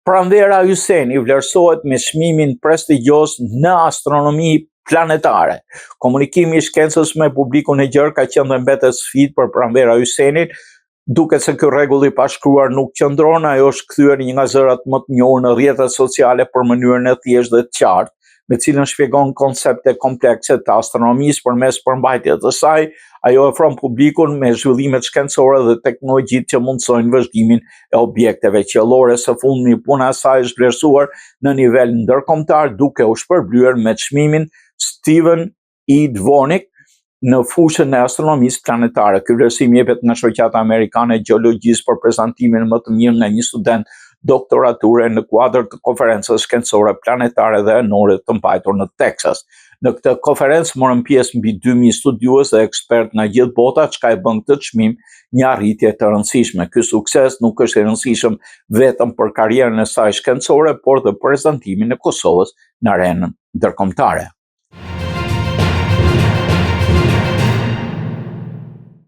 Pranvera Hyseni vlerësohet me çmimin prestigjos në astronomi planetare. Komunikimi i shkencës me publikun e gjerë ka qenë dhe mbetet sfidë për Pranvera Hysenin, duket se ky rregull i pashkruar nuk qëndron, ajo është kthyer një nga zërat më të njohur në rrjetet sociale për mënyrën e thjeshtë dhe të qartë, me cilën shpjegon koncepte komplekse të astronomisë përmes përmbajtjes të saj. Ajo ofron publikun me zhvillimet shkencore dhe teknologjitë që mundsojnë vëzhgimin e objekteve qiellore. Së fundmi, puna e saj është vlerësuar në nivel ndërkombëtar duke u shpërblyer me çmimin Stephen E. Dvornik në fushën e astronomisë planetare. Ky vlerësim jepet nga Shoqata Amerikane e Gjeologjisë për prezantimin më të mirë nga një student doktorature në kuadër të konferencës shkencore planetare dhe enore të mbajtur në Texas. Në këtë konferencë morën pjesë mbi 2000 studiues dhe ekspert nga gjithë bota, çka e bën këtë çmim një arritje të rëndësishme. Ky sukses nuk është i rëndësishëm vetëm për karrierën e saj shkencore, por dhe për prezantimin e Kosovës në arenën ndërkombëtare.